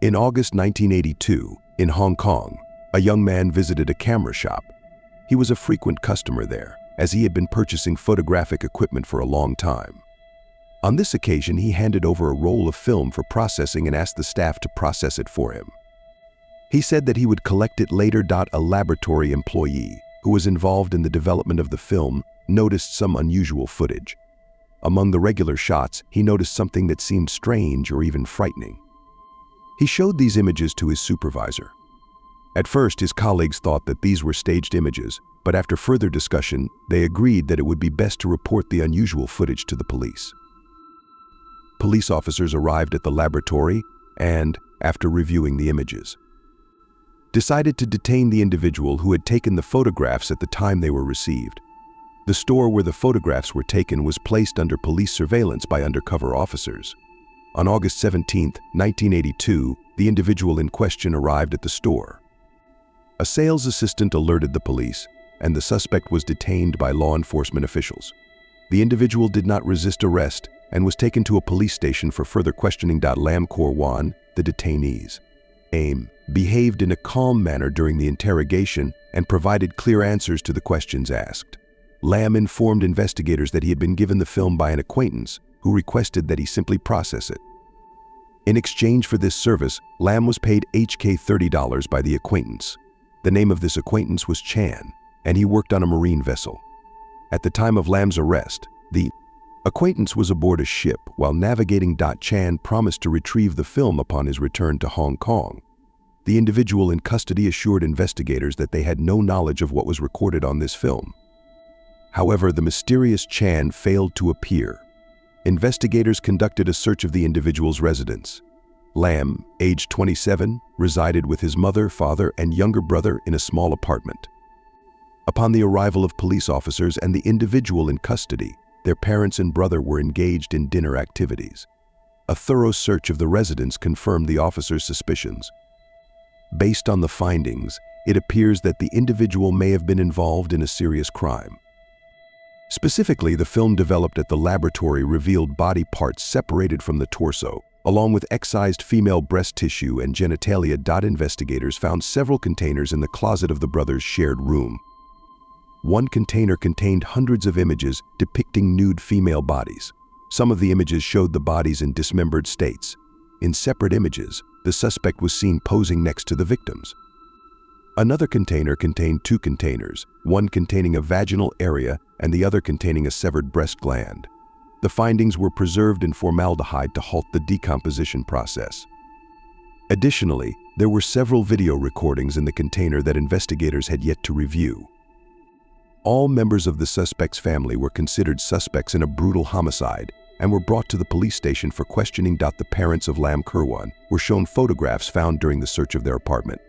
In August 1982, in Hong Kong, a young man visited a camera shop. He was a frequent customer there, as he had been purchasing photographic equipment for a long time. On this occasion, he handed over a roll of film for processing and asked the staff to process it for him. He said that he would collect it later. A laboratory employee, who was involved in the development of the film, noticed some unusual footage. Among the regular shots, he noticed something that seemed strange or even frightening. He showed these images to his supervisor. At first, his colleagues thought that these were staged images, but after further discussion, they agreed that it would be best to report the unusual footage to the police. Police officers arrived at the laboratory and, after reviewing the images, decided to detain the individual who had taken the photographs at the time they were received. The store where the photographs were taken was placed under police surveillance by undercover officers. On August 17, 1982, the individual in question arrived at the store. A sales assistant alerted the police, and the suspect was detained by law enforcement officials. The individual did not resist arrest and was taken to a police station for further questioning. Lam Kor Wan, the detainees, behaved in a calm manner during the interrogation and provided clear answers to the questions asked. Lam informed investigators that he had been given the film by an acquaintance who requested that he simply process it. In exchange for this service, Lam was paid HK $30 by the acquaintance. The name of this acquaintance was Chan, and he worked on a marine vessel. At the time of Lam's arrest, the acquaintance was aboard a ship while navigating. Chan promised to retrieve the film upon his return to Hong Kong. The individual in custody assured investigators that they had no knowledge of what was recorded on this film. However, the mysterious Chan failed to appear. Investigators conducted a search of the individual's residence. Lam, aged 27, resided with his mother, father, and younger brother in a small apartment. Upon the arrival of police officers and the individual in custody, their parents and brother were engaged in dinner activities. A thorough search of the residence confirmed the officers' suspicions. Based on the findings, it appears that the individual may have been involved in a serious crime. Specifically, the film developed at the laboratory revealed body parts separated from the torso, along with excised female breast tissue and genitalia. Investigators found several containers in the closet of the brothers' shared room. One container contained hundreds of images depicting nude female bodies. Some of the images showed the bodies in dismembered states. In separate images, the suspect was seen posing next to the victims. Another container contained two containers, one containing a vaginal area and the other containing a severed breast gland. The findings were preserved in formaldehyde to halt the decomposition process. Additionally, there were several video recordings in the container that investigators had yet to review. All members of the suspect's family were considered suspects in a brutal homicide and were brought to the police station for questioning. The parents of Lam Kor Wan were shown photographs found during the search of their apartment.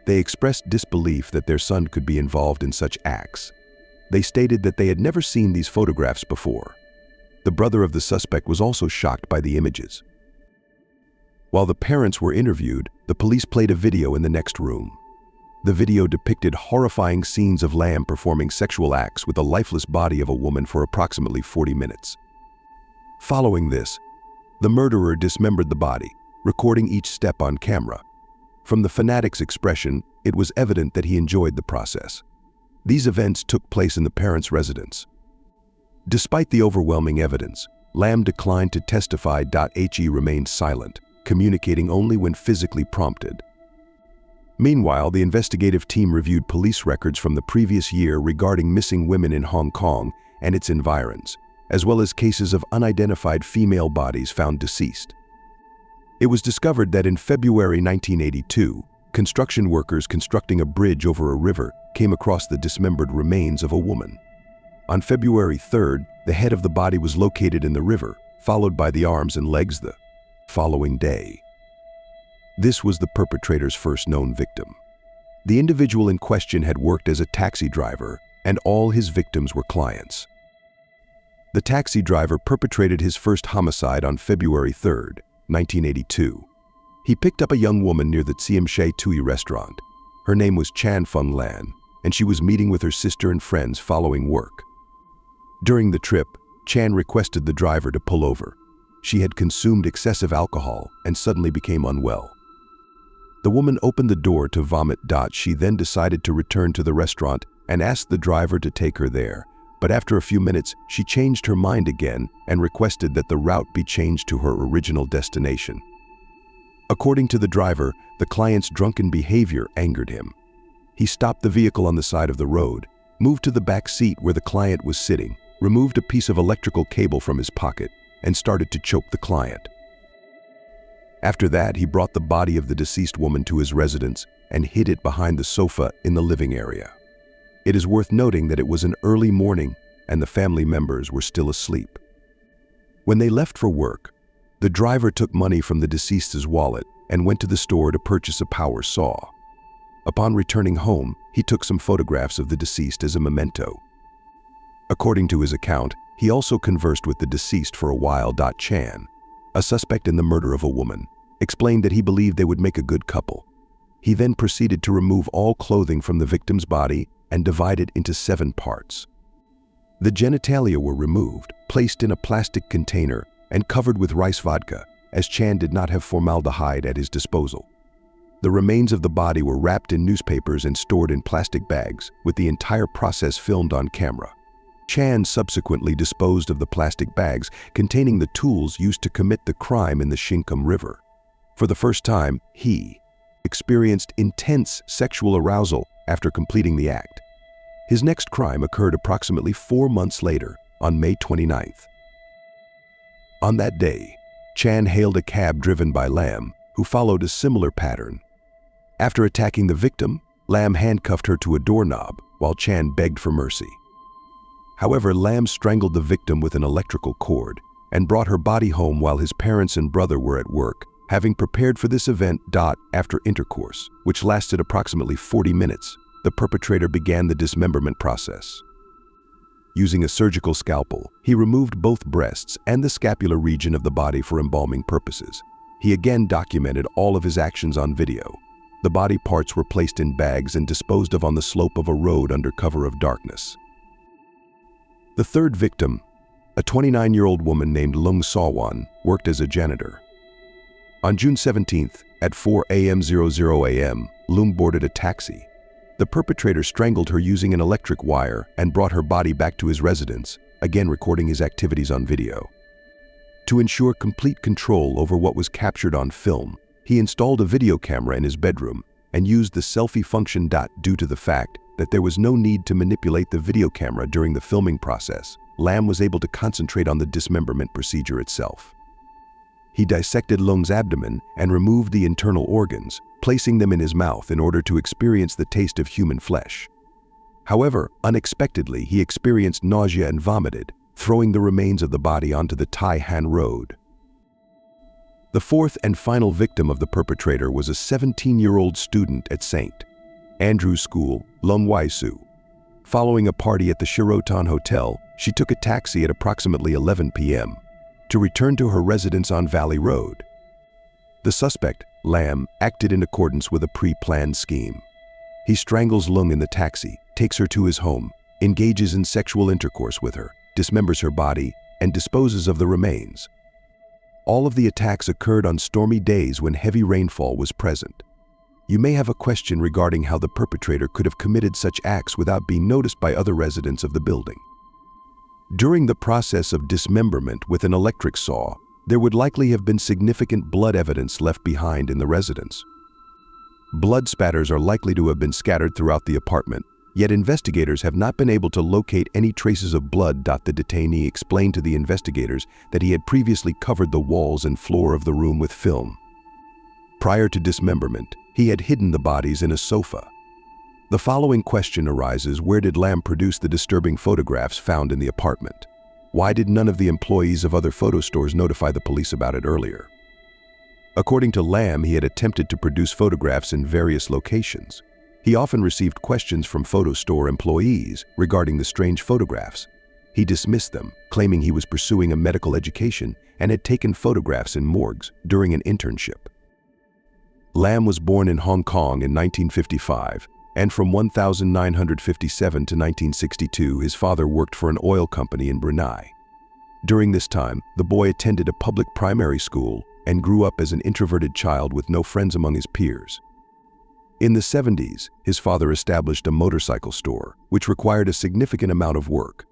They expressed disbelief that their son could be involved in such acts. They stated that they had never seen these photographs before. The brother of the suspect was also shocked by the images. While the parents were interviewed, the police played a video in the next room. The video depicted horrifying scenes of Lam performing sexual acts with the lifeless body of a woman for approximately 40 minutes. Following this, the murderer dismembered the body, recording each step on camera. From the fanatic's expression, it was evident that he enjoyed the process. These events took place in the parents' residence. Despite the overwhelming evidence, Lam declined to testify. He remained silent, communicating only when physically prompted. Meanwhile, the investigative team reviewed police records from the previous year regarding missing women in Hong Kong and its environs, as well as cases of unidentified female bodies found deceased. It was discovered that in February 1982, construction workers constructing a bridge over a river came across the dismembered remains of a woman. On February 3rd, the head of the body was located in the river, followed by the arms and legs the following day. This was the perpetrator's first known victim. The individual in question had worked as a taxi driver, and all his victims were clients. The taxi driver perpetrated his first homicide on February 3rd, 1982. He picked up a young woman near the Tsiem Shai Tui restaurant. Her name was Chan Feng Lan, and she was meeting with her sister and friends following work. During the trip, Chan requested the driver to pull over. she had consumed excessive alcohol and suddenly became unwell. The woman opened the door to vomit. She then decided to return to the restaurant and asked the driver to take her there, but after a few minutes, she changed her mind again and requested that the route be changed to her original destination. According to the driver, the client's drunken behavior angered him. He stopped the vehicle on the side of the road, moved to the back seat where the client was sitting, removed a piece of electrical cable from his pocket, and started to choke the client. After that, he brought the body of the deceased woman to his residence and hid it behind the sofa in the living area. It is worth noting that it was an early morning and the family members were still asleep. When they left for work, the driver took money from the deceased's wallet and went to the store to purchase a power saw. Upon returning home, he took some photographs of the deceased as a memento. According to his account, he also conversed with the deceased for a while. Chan, a suspect in the murder of a woman, explained that he believed they would make a good couple. He then proceeded to remove all clothing from the victim's body and divide it into 7 parts. The genitalia were removed, placed in a plastic container, and covered with rice vodka, as Chan did not have formaldehyde at his disposal. The remains of the body were wrapped in newspapers and stored in plastic bags, with the entire process filmed on camera. Chan subsequently disposed of the plastic bags containing the tools used to commit the crime in the Shinkum River. For the first time, he experienced intense sexual arousal after completing the act. His next crime occurred approximately 4 months later, on May 29th. On that day, Chan hailed a cab driven by Lam, who followed a similar pattern. After attacking the victim, Lam handcuffed her to a doorknob while Chan begged for mercy. However, Lam strangled the victim with an electrical cord and brought her body home while his parents and brother were at work, having prepared for this event. After intercourse, which lasted approximately 40 minutes, the perpetrator began the dismemberment process. Using a surgical scalpel, he removed both breasts and the scapular region of the body for embalming purposes. He again documented all of his actions on video. The body parts were placed in bags and disposed of on the slope of a road under cover of darkness. The third victim, a 29-year-old woman named Lung Sawan, worked as a janitor. On June 17th, at 4:00 a.m., Lung boarded a taxi. The perpetrator strangled her using an electric wire and brought her body back to his residence, again recording his activities on video. To ensure complete control over what was captured on film, he installed a video camera in his bedroom and used the selfie function. Due to the fact that there was no need to manipulate the video camera during the filming process, Lam was able to concentrate on the dismemberment procedure itself. He dissected Lung's abdomen and removed the internal organs, placing them in his mouth in order to experience the taste of human flesh. However, unexpectedly, he experienced nausea and vomited, throwing the remains of the body onto the Tai Han Road. The fourth and final victim of the perpetrator was a 17-year-old student at St. Andrew's School, Lung Wai-su. Following a party at the Sheraton Hotel, she took a taxi at approximately 11 p.m. to return to her residence on Valley Road. The suspect, Lam, acted in accordance with a pre-planned scheme. He strangles Lung in the taxi, takes her to his home, engages in sexual intercourse with her, dismembers her body, and disposes of the remains. All of the attacks occurred on stormy days when heavy rainfall was present. You may have a question regarding how the perpetrator could have committed such acts without being noticed by other residents of the building. During the process of dismemberment with an electric saw, there would likely have been significant blood evidence left behind in the residence. Blood spatters are likely to have been scattered throughout the apartment, yet investigators have not been able to locate any traces of blood. The detainee explained to the investigators that he had previously covered the walls and floor of the room with film. Prior to dismemberment, he had hidden the bodies in a sofa. The following question arises: where did Lam produce the disturbing photographs found in the apartment? Why did none of the employees of other photo stores notify the police about it earlier? According to Lam, he had attempted to produce photographs in various locations. He often received questions from photo store employees regarding the strange photographs. He dismissed them, claiming he was pursuing a medical education and had taken photographs in morgues during an internship. Lam was born in Hong Kong in 1955, and from 1957 to 1962 his father worked for an oil company in Brunei. During this time, the boy attended a public primary school and grew up as an introverted child with no friends among his peers. In the 70s, his father established a motorcycle store, which required a significant amount of work.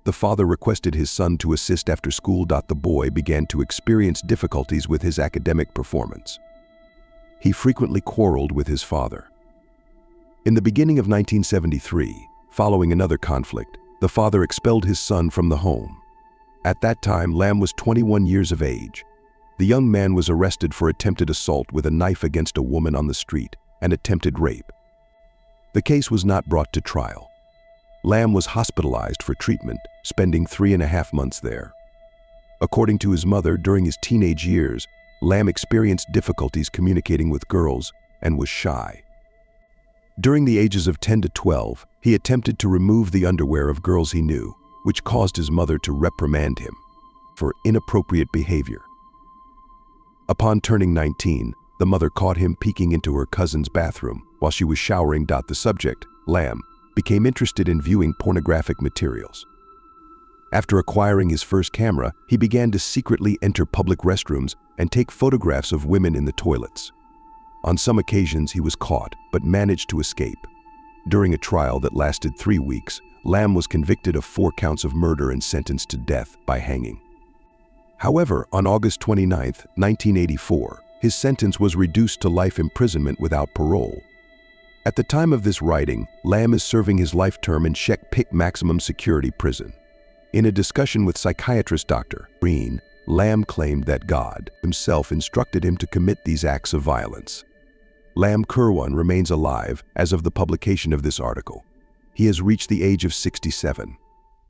The father requested his son to assist after school. The boy began to experience difficulties with his academic performance. He frequently quarreled with his father. In the beginning of 1973, following another conflict, the father expelled his son from the home. At that time, Lam was 21 years of age. The young man was arrested for attempted assault with a knife against a woman on the street and attempted rape. The case was not brought to trial. Lam was hospitalized for treatment, spending 3.5 months there. According to his mother, during his teenage years, Lam experienced difficulties communicating with girls and was shy. During the ages of 10 to 12, he attempted to remove the underwear of girls he knew, which caused his mother to reprimand him for inappropriate behavior. Upon turning 19, the mother caught him peeking into her cousin's bathroom while she was showering. The subject, Lam, became interested in viewing pornographic materials. After acquiring his first camera, he began to secretly enter public restrooms and take photographs of women in the toilets. On some occasions, he was caught but managed to escape. During a trial that lasted 3 weeks, Lam was convicted of 4 counts of murder and sentenced to death by hanging. However, on August 29, 1984, his sentence was reduced to life imprisonment without parole. At the time of this writing, Lam is serving his life term in Shek Pik Maximum Security Prison. In a discussion with psychiatrist Dr. Green, Lam claimed that God himself instructed him to commit these acts of violence. Lam Kirwan remains alive as of the publication of this article. He has reached the age of 67.